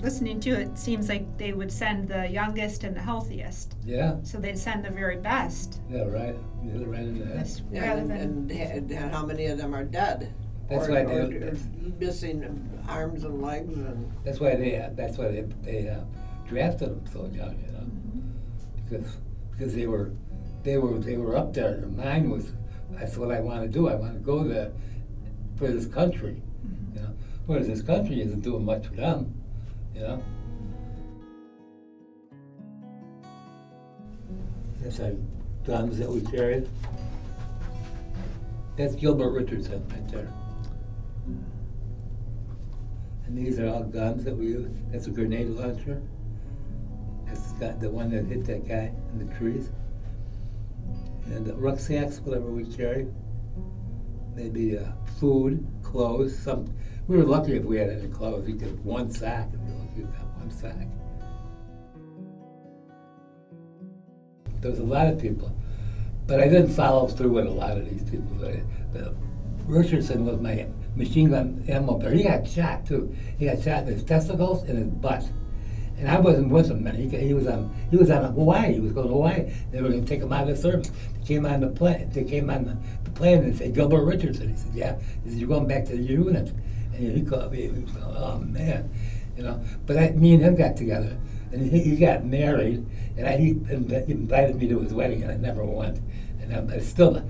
listening to it, seems like they would send the youngest and the healthiest. Yeah. So they'd send the very best. Yeah, right. You hit it right in the head. Rather than And how many of them are dead? That's or, why or missing arms and legs and. That's why they drafted them so young, you know, because they were up there. Their mind was, that's what I want to do. I want to go there for this country, you know. Whereas this country isn't doing much for them, you know. That's our guns that we carried. That's Gilbert Richardson right there. And these are all guns that we use. That's a grenade launcher. That's got the one that hit that guy in the trees. And the rucksacks, whatever we carry. Maybe food, clothes. We were lucky if we had any clothes. We could have one sack if we were lucky, we got one sack. There was a lot of people, but I didn't follow through with a lot of these people. Richardson was my machine gun ammo bearer. He got shot too. He got shot in his testicles and his butt. And I wasn't with him then. He was on Hawaii. He was going to Hawaii. They were going to take him out of the service. They came on the plane. They came on the plane and said, Gilbert Richardson. He said, yeah. He said, you're going back to the unit. And he called me. He was going, oh man, you know. But me and him got together, and he got married, and he invited me to his wedding, and I never went. And I still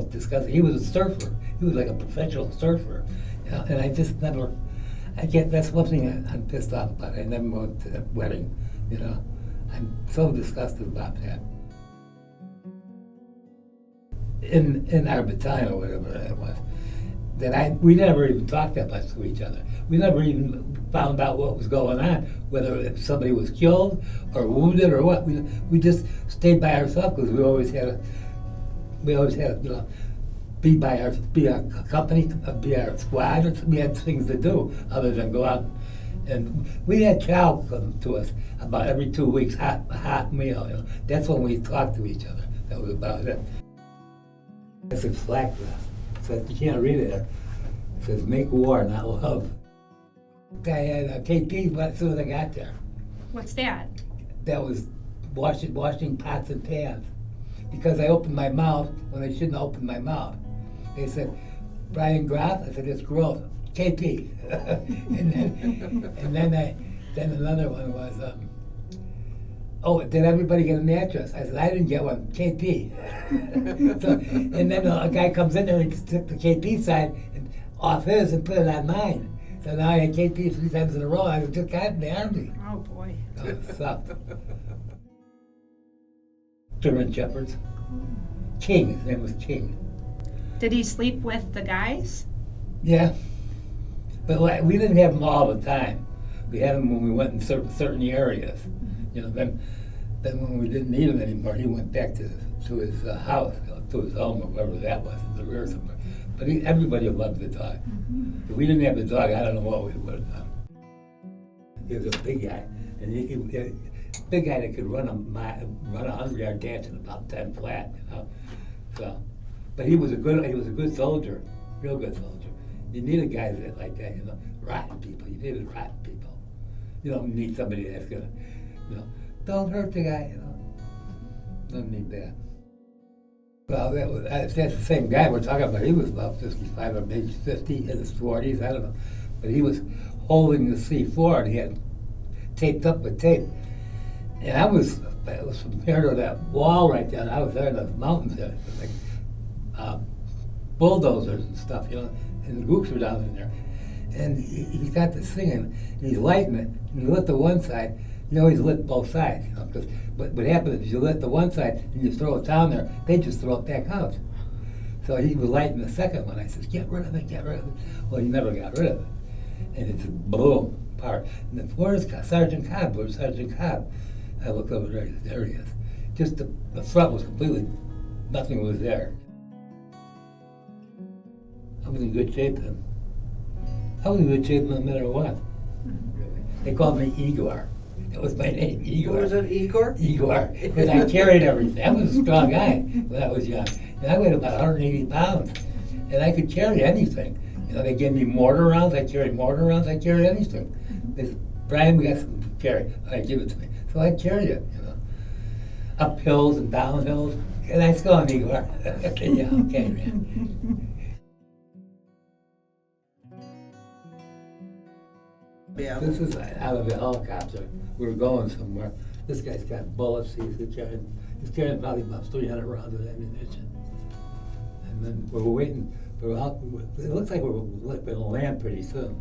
discuss it. He was a surfer. He was like a professional surfer, you know. And I just never. That's one thing I'm pissed off about. I never went to that wedding, you know. I'm so disgusted about that. In our battalion or whatever it was, we never even talked that much to each other. We never even found out what was going on, whether somebody was killed or wounded or what. We just stayed by ourselves because we always had you know, be our company, be our squad. We had things to do other than go out. And we had chow come to us about every 2 weeks, hot meal. You know. That's when we talked to each other. That was about it. It's a flag dress. So you can't read it. It says "Make war, not love." I had a KP as soon as I got there. what's that? That was washing pots and pans, because I opened my mouth when I shouldn't have opened my mouth. They said, Brian Groff? I said, it's Grove, KP. and then another one was, did everybody get a mattress? I said, I didn't get one, KP. So, and then a guy comes in there and took the KP side and off his and put it on mine. So now I had KP 3 times in a row. I took that in the Army. Oh boy. So it sucked. German Shepherds. King, his name was King. Did he sleep with the guys? Yeah, but we didn't have them all the time. We had them when we went in certain areas. You know, then when we didn't need him anymore, he went back to his house, to his home, or wherever that was, in the rear somewhere. But everybody loved the dog. If we didn't have the dog, I don't know what we would have done. He was a big guy, and he big guy that could run 100-yard dash in about 10 flat, you know. So, but he was a good soldier, real good soldier. You needed guys like that, you know, rotten people. You needed rotten people. You don't need somebody that's gonna, you know, don't hurt the guy, you know. Don't need that. Well, that's the same guy we're talking about. He was about 55 or maybe 50, in his 40s, I don't know. But he was holding the C4 and he had taped up with tape. And it was from here to that wall right there. I was there in the mountains there, like bulldozers and stuff, you know, and the groups were down in there. And he's got this thing and he's lighting it. And he lit the one side. You know, he's lit both sides, you know, because what happens is you lit the one side and you throw it down there, they just throw it back out. So he was lighting the second one. I said, get rid of it, get rid of it. Well, he never got rid of it. And it just boom, apart. And then, where's Sergeant Cobb? Where's Sergeant Cobb? I looked over there he is. Just the front was completely, nothing was there. I was in good shape then. I was in good shape no matter what. They called me Igor. That was my name, Igor. What was it, Igor? Igor, because I carried everything. I was a strong guy when I was young. And I weighed about 180 pounds. And I could carry anything. You know, they gave me mortar rounds, I carried mortar rounds, I carried anything. They Brian, we got something to carry. All right, give it to me. So I carried it, you know, up hills and down hills. And I still on Igor. Okay, yeah, okay, man. Yeah. This is out of a helicopter. We were going somewhere. This guy's got bullets. He's carrying probably about 300 rounds of ammunition. And then we were waiting. It looks like we're going to land pretty soon.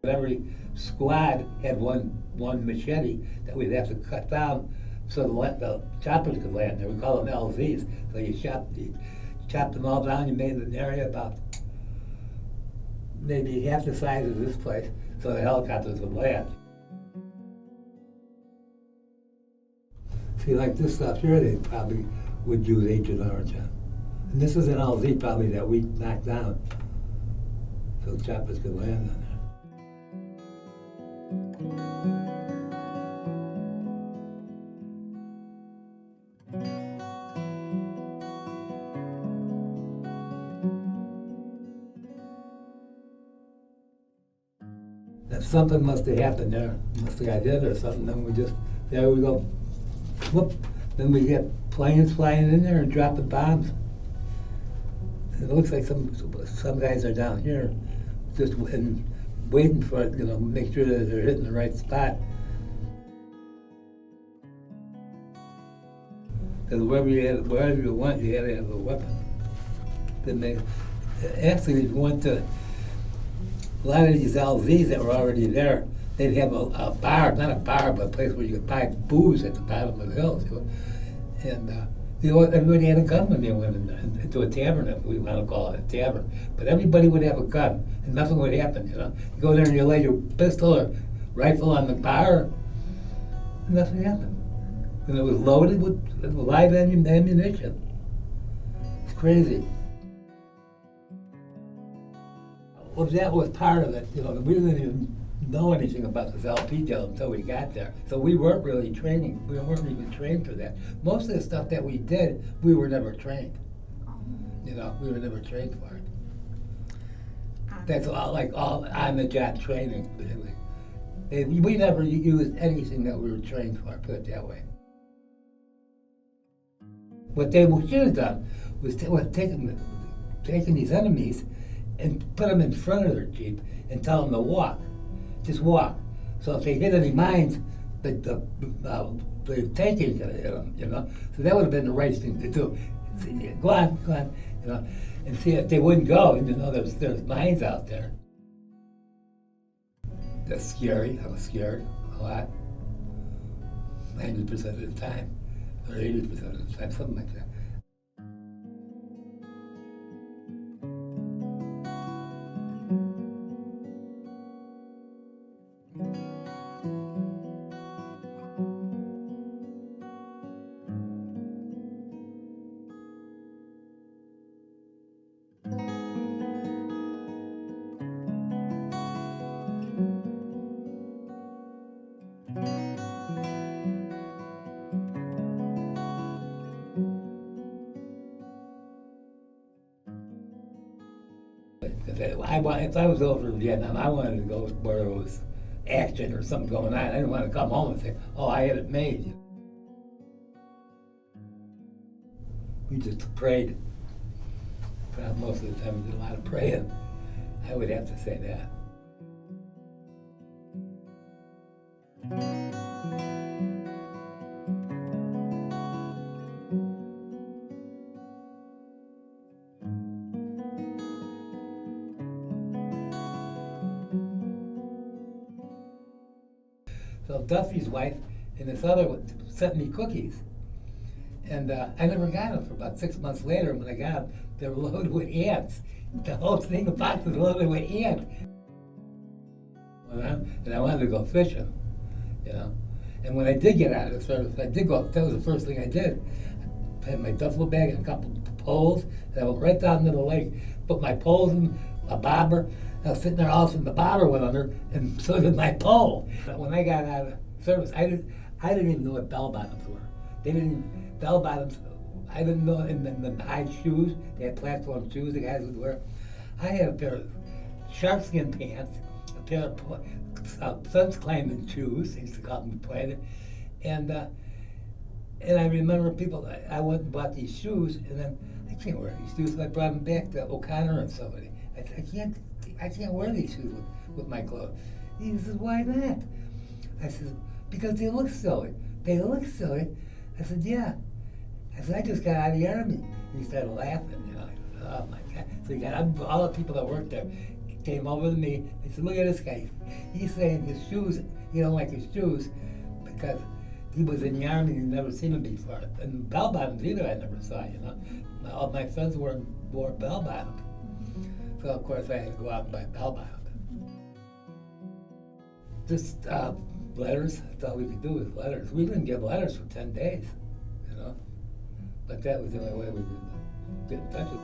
Every squad had one machete that we'd have to cut down so the choppers could land there. We call them LZs. So you chopped them all down. You made an area about maybe half the size of this place, so the helicopters would land. See, like this stuff here, they probably would use Agent Orange on. And this is an LZ probably that we knocked down, so the choppers could land on there. Something must have happened there. Must have got hit or something. Then we just, there we go. Whoop. Then we get planes flying in there and dropping bombs. And it looks like some guys are down here just waiting for it, you know, make sure that they're hitting the right spot. Because wherever you went, you had to have a weapon. Then they actually went to a lot of these LZs that were already there. They'd have a bar, not a bar, but a place where you could buy booze at the bottom of the hills. You know? And you know, everybody had a gun when they went into a tavern, if we want to call it a tavern. But everybody would have a gun, and nothing would happen. You know, you go there and you lay your pistol or rifle on the bar, and nothing happened. And it was loaded with live ammunition. It's crazy. Well, that was part of it. You know, we didn't even know anything about this LP deal until we got there. So we weren't really training. We weren't even trained for that. Most of the stuff that we did, we were never trained. You know, we were never trained for it. That's all on-the-job training. We never used anything that we were trained for, put it that way. What they should have done was taking these enemies and put them in front of their Jeep and tell them to walk. Just walk. So if they hit any mines, the tank ain't gonna hit them, you know? So that would have been the right thing to do. Go on, you know, and see if they wouldn't go, and you know, there's mines out there. That's scary. I was scared a lot. 90% of the time, or 80% of the time, something like that. If I was over in Vietnam, I wanted to go where there was action or something going on. I didn't want to come home and say, oh, I had it made. We just prayed. Most of the time we did a lot of praying. I would have to say that. So Duffy's wife and this other one sent me cookies. And I never got them for about 6 months later. When I got them, they were loaded with ants. The whole thing, the box was loaded with ants. And I wanted to go fishing, you know. And when I did get out of the service, I did go, that was the first thing I did. I had my duffel bag and a couple of poles, and I went right down to the lake, put my poles in a bobber. I was sitting there, all of a sudden the bobber went under, and so did my pole. But when I got out of service, I didn't even know what bell bottoms were. Bell bottoms, I didn't know, and the high shoes, they had platform shoes the guys would wear. I had a pair of sharkskin pants, a pair of sun's climbing shoes. They used to call them planet, and I remember people. I went and bought these shoes, and then I can't wear these shoes. So I brought them back to O'Connor and somebody. I said, I can't wear these shoes with my clothes. He says, why not? I said, because they look silly. They look silly. I said, yeah. I said, I just got out of the Army. And he started laughing, you know. I said, oh my God. So he got all the people that worked there came over to me. They said, look at this guy. He's saying his shoes, he don't like his shoes because he was in the Army and he'd never seen them before. And bell bottoms either I never saw, you know. All my friends wore bell bottoms. So of course I had to go out and buy bell bottoms. Just letters. That's all we could do was letters. We didn't get letters for 10 days, you know. But that was the only way we could get in touch with.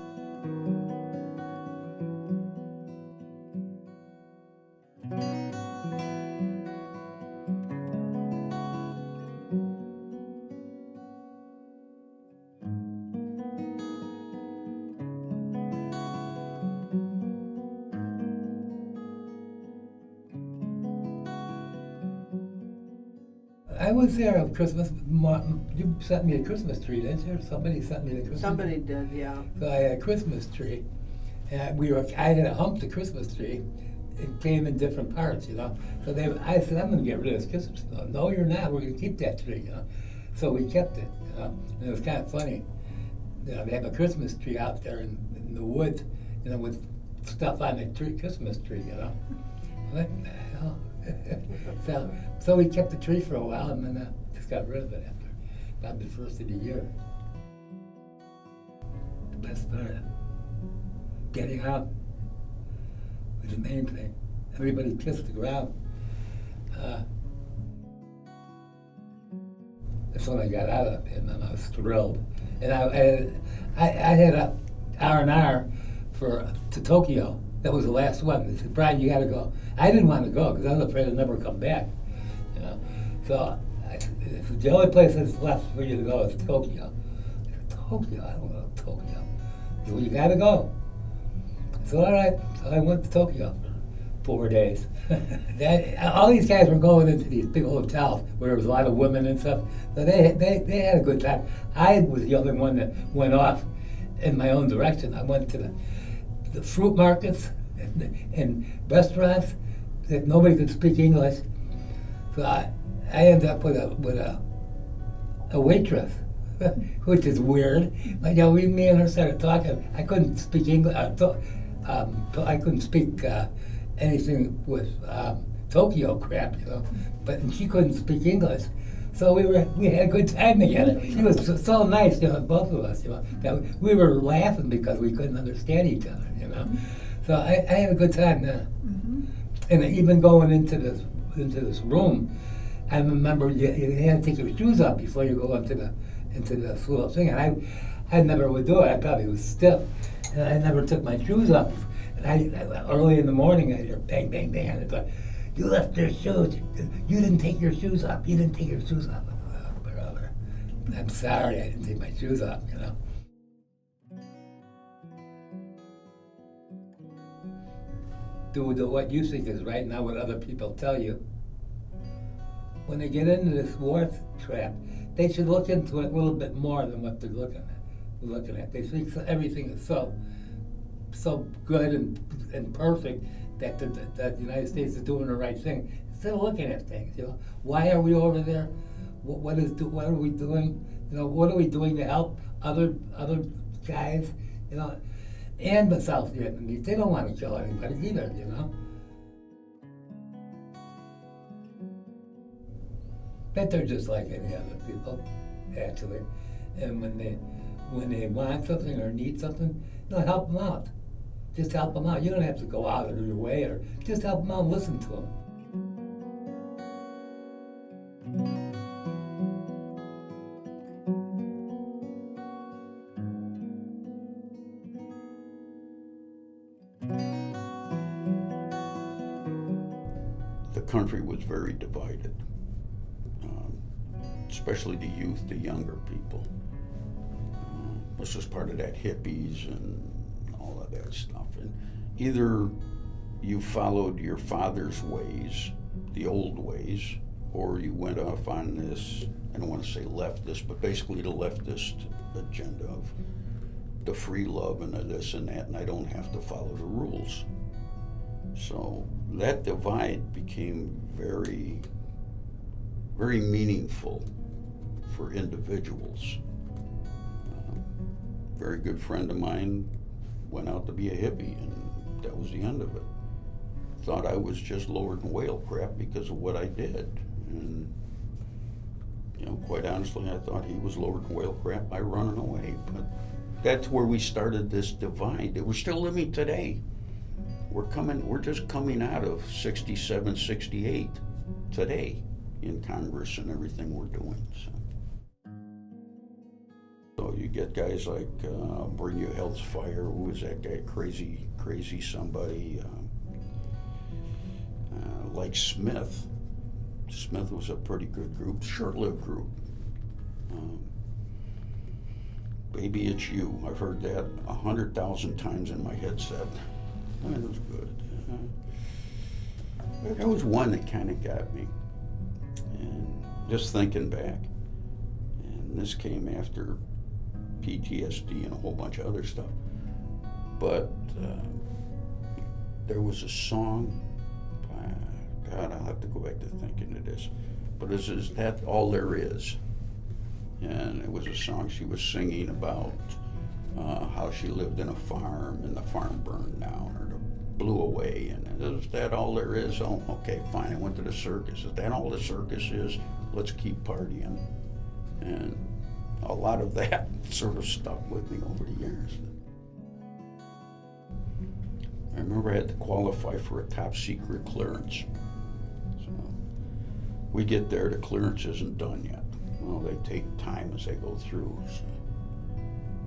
I was there on Christmas. You sent me a Christmas tree, didn't you? Somebody sent me the Christmas tree. Somebody did, yeah. So I had a Christmas tree, and I had to hump the Christmas tree. It came in different parts, you know. So I said, I'm going to get rid of this Christmas tree. No, you're not. We're going to keep that tree, you know. So we kept it, you know. And it was kind of funny. You know, they have a Christmas tree out there in the woods, you know, with stuff on the Christmas tree, you know. What the hell? So we kept the tree for a while, and then just got rid of it after about the first of the year. The best part, getting out was the main thing. Everybody kissed the ground. That's when I got out of it, and then I was thrilled. And I had a R&R to Tokyo. That was the last one. They said, Brian, you got to go. I didn't want to go because I was afraid I'd never come back. You know, so the only place that's left for you to go is Tokyo. I said, Tokyo? I don't go to Tokyo. He said, well, you got to go. I said, all right. So I went to Tokyo for 4 days. All these guys were going into these big hotels where there was a lot of women and stuff. So they had a good time. I was the only one that went off in my own direction. I went to the fruit markets and restaurants that nobody could speak English. So I ended up with a waitress, which is weird. But yeah, me and her started talking. I couldn't speak English. I couldn't speak anything with Tokyo crap, you know. But she couldn't speak English. So we had a good time together. She was so nice, you know, both of us, you know. That we were laughing because we couldn't understand each other, you know. So I had a good time there. Mm-hmm. And even going into this room, I remember you had to take your shoes off before you go into the school thing. And I never would do it. I probably was stiff, and I never took my shoes off. And I early in the morning, I hear bang, bang, bang, and it's like, you left your shoes. You didn't take your shoes off. You didn't take your shoes off. Oh, brother, I'm sorry I didn't take my shoes off, you know. Do what you think is right, not what other people tell you. When they get into this war trap, they should look into it a little bit more than what they're looking at. They think everything is so good and perfect that the United States is doing the right thing. Instead of looking at things, you know, why are we over there? What are we doing? You know, what are we doing to help other guys? You know, and the South Vietnamese, they don't want to kill anybody either. You know, but they're just like any other people, actually. And when they want something or need something, you know, help them out. Just help them out. You don't have to go out of your way, or just help them out and listen to them. The country was very divided, especially the youth, the younger people. This was part of that hippies and all of that stuff. And either you followed your father's ways, the old ways, or you went off on this, I don't want to say leftist, but basically the leftist agenda of the free love and the this and that, and I don't have to follow the rules. So that divide became very, very meaningful for individuals. Very good friend of mine went out to be a hippie, and that was the end of it. Thought I was just lower than whale crap because of what I did. And, you know, quite honestly, I thought he was lower than whale crap by running away. But that's where we started this divide that we're still living today. We're just coming out of 67, 68 today in Congress and everything we're doing. So you get guys like Bring You Hell's Fire. Who was that guy? Crazy somebody. Like Smith. Smith was a pretty good group, short-lived group. Baby, It's You. I've heard that 100,000 times in my headset. That was good. There was one that kind of got me. And just thinking back, and this came after PTSD and a whole bunch of other stuff. But there was a song, God, I'll have to go back to thinking of this, but this is That All There Is. And it was a song she was singing about how she lived in a farm and the farm burned down or blew away, and is that all there is? Oh, okay, fine, I went to the circus. Is that all the circus is? Let's keep partying. And a lot of that sort of stuck with me over the years. I remember I had to qualify for a top secret clearance. So we get there, the clearance isn't done yet. Well, they take time as they go through. So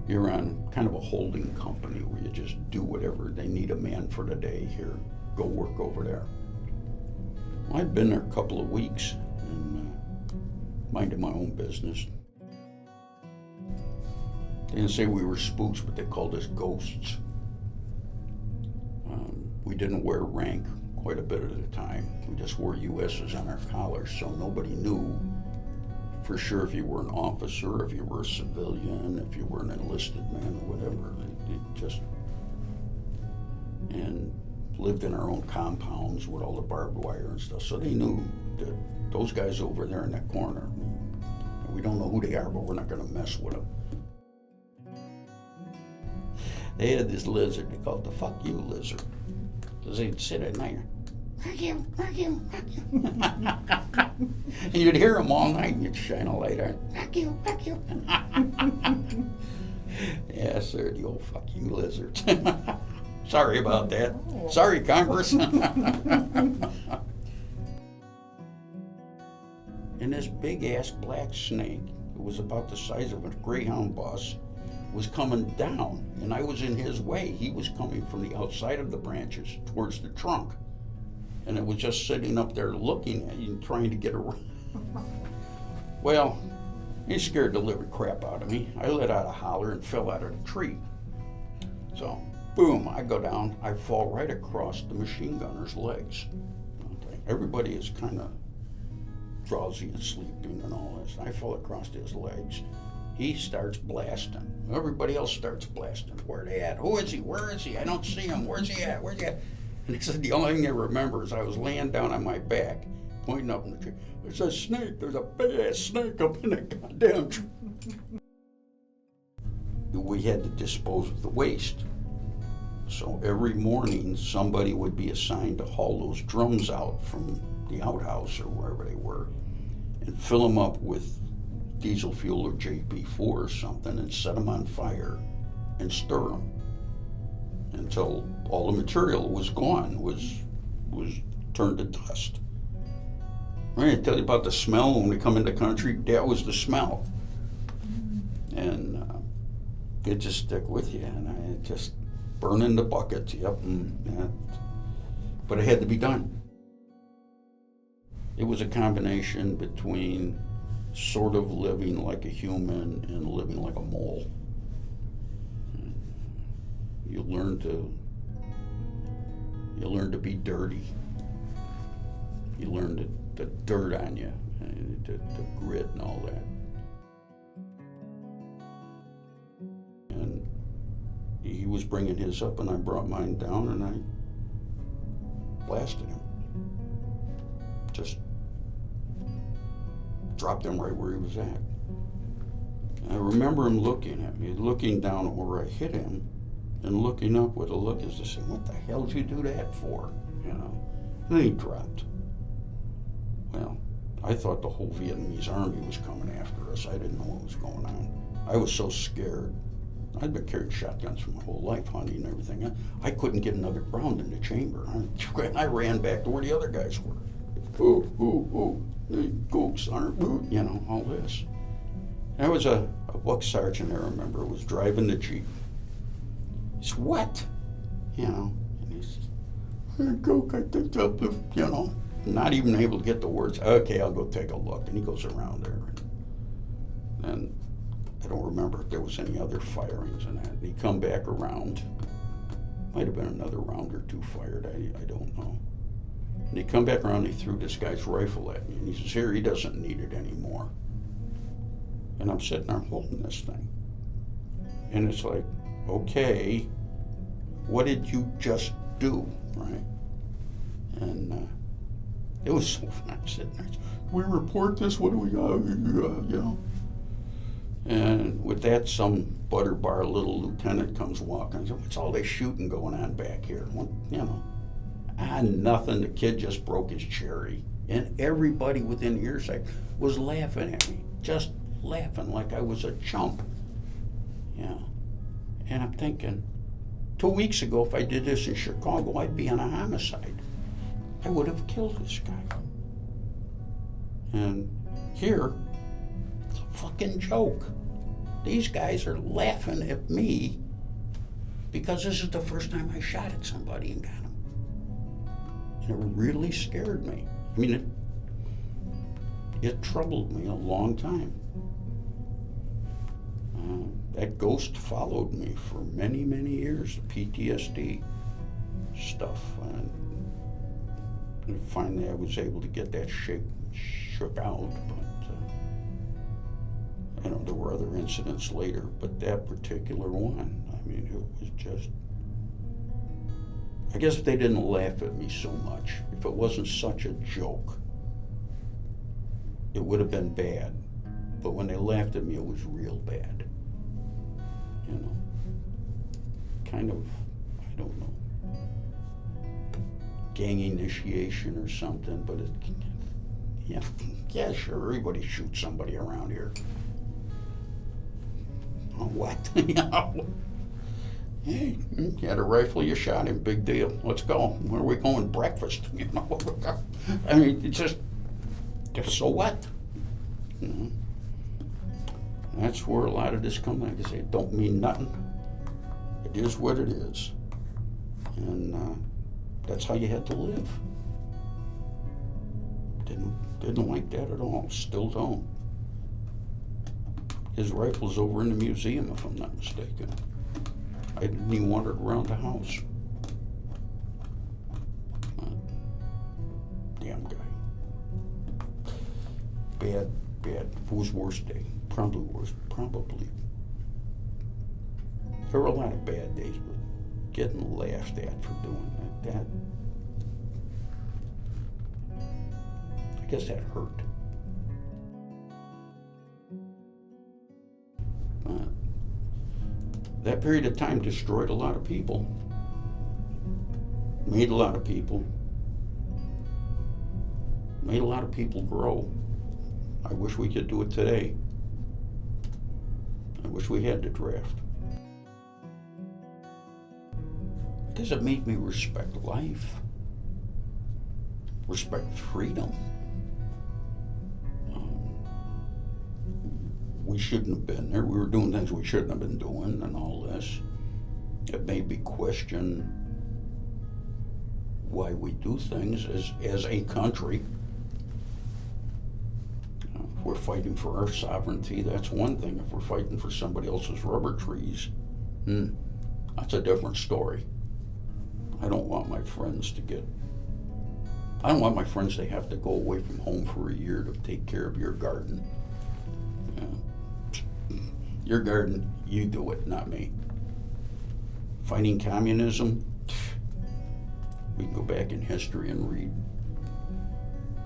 you're on kind of a holding company where you just do whatever. They need a man for the day. Here, go work over there. Well, I'd been there a couple of weeks and minded my own business. They didn't say we were spooks, but they called us ghosts. We didn't wear rank quite a bit at the time. We just wore US's on our collars, so nobody knew for sure if you were an officer, if you were a civilian, if you were an enlisted man or whatever. They just, and lived in our own compounds with all the barbed wire and stuff. So they knew that those guys over there in that corner, we don't know who they are, but we're not gonna mess with them. They had this lizard, they called it the fuck you lizard. Because they'd sit at night, fuck you. And you'd hear them all night and you'd shine a light on, fuck you. Yeah, sir, the old fuck you lizards. Sorry about that. Sorry, Congress. And this big ass black snake, it was about the size of a Greyhound bus, was coming down, and I was in his way. He was coming from the outside of the branches towards the trunk, and it was just sitting up there looking at you and trying to get around. Well, he scared the living crap out of me. I let out a holler and fell out of the tree. So, boom, I go down, I fall right across the machine gunner's legs. Okay. Everybody is kind of drowsy and sleeping and all this. I fall across his legs. He starts blasting. Everybody else starts blasting. Where they at? Who is he? Where is he? I don't see him. Where's he at? Where's he at? And he said the only thing I remember is I was laying down on my back, pointing up in the tree. There's a snake. There's a big ass snake up in the goddamn tree. We had to dispose of the waste. So every morning somebody would be assigned to haul those drums out from the outhouse or wherever they were and fill them up with diesel fuel or JP4 or something and set them on fire and stir them until all the material was gone, was turned to dust. I'm going to tell you about the smell when we come into the country. That was the smell. And it just stick with you, and I just burn in the buckets, yep. But it had to be done. It was a combination between sort of living like a human and living like a mole. You learn to You learn to be dirty. You learn the dirt on you, and the grit and all that. And he was bringing his up, and I brought mine down, and I blasted him. Just dropped him right where he was at. And I remember him looking at me, looking down where I hit him, and looking up with a look as to say, "What the hell did you do that for?" You know. And then he dropped. Well, I thought the whole Vietnamese army was coming after us. I didn't know what was going on. I was so scared. I'd been carrying shotguns for my whole life, hunting and everything. I couldn't get another round in the chamber. I ran back to where the other guys were. Ooh, gooks aren't, you know, all this. There was a buck sergeant, I remember, was driving the Jeep. He said, "What?" You know, and he says, "Gook, I think up," you know, not even able to get the words. "Okay, I'll go take a look." And he goes around there. And I don't remember if there was any other firings in that. And he come back around. Might have been another round or two fired, I don't know. And he come back around and he threw this guy's rifle at me. And he says, "Here, he doesn't need it anymore." And I'm sitting there holding this thing. And it's like, okay, what did you just do, right? And it was so fun. I'm sitting there, "We report this, what do we got?" You know. And with that, some butter bar little lieutenant comes walking. I said, "What's all this shooting going on back here?" Well, you know. Nothing. The kid just broke his cherry. And everybody within earsight was laughing at me. Just laughing like I was a chump. Yeah. And I'm thinking, 2 weeks ago, if I did this in Chicago, I'd be on a homicide. I would have killed this guy. And here, it's a fucking joke. These guys are laughing at me because this is the first time I shot at somebody and got him. And it really scared me. I mean, it troubled me a long time. That ghost followed me for many, many years, the PTSD stuff. And finally I was able to get that shook out, but you know, there were other incidents later, but that particular one, I mean, it was just, I guess if they didn't laugh at me so much, if it wasn't such a joke, it would have been bad. But when they laughed at me, it was real bad. You know, kind of, I don't know, gang initiation or something, but it, yeah, sure, everybody shoots somebody around here. Oh, what? You know? Hey, you had a rifle, you shot him, big deal. Let's go. Where are we going? Breakfast. You know? I mean, it's just so what? You know? That's where a lot of this comes. Like I say, it don't mean nothing. It is what it is. And that's how you had to live. Didn't like that at all. Still don't. His rifle's over in the museum, if I'm not mistaken. I didn't even want it around the house. Damn guy. Bad. Whose worst day? Probably worst. Probably. There were a lot of bad days, but getting laughed at for doing that, I guess that hurt. That period of time destroyed a lot of people, made a lot of people grow. I wish we could do it today. I wish we had the draft. Does it make me respect life? Respect freedom? We shouldn't have been there. We were doing things we shouldn't have been doing and all this. It made me question why we do things as a country. If we're fighting for our sovereignty, that's one thing. If we're fighting for somebody else's rubber trees, that's a different story. I don't want my friends to have to go away from home for a year to take care of your garden. Your garden, you do it, not me. Fighting communism, we can go back in history and read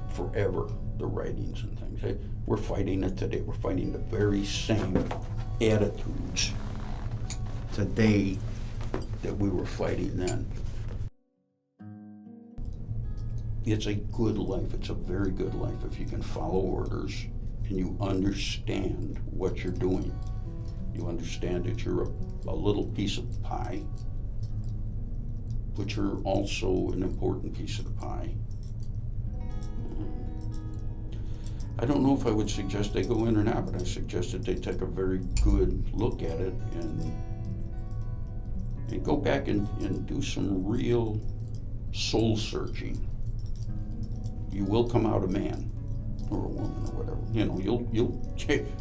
forever the writings and things. We're fighting it today. We're fighting the very same attitudes today that we were fighting then. It's a good life. It's a very good life if you can follow orders and you understand what you're doing. You understand that you're a little piece of the pie, but you're also an important piece of the pie. I don't know if I would suggest they go in or not, but I suggest that they take a very good look at it and go back and do some real soul searching. You will come out a man or a woman or whatever. You know,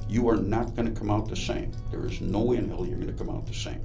you are not going to come out the same. There is no way in hell you're going to come out the same.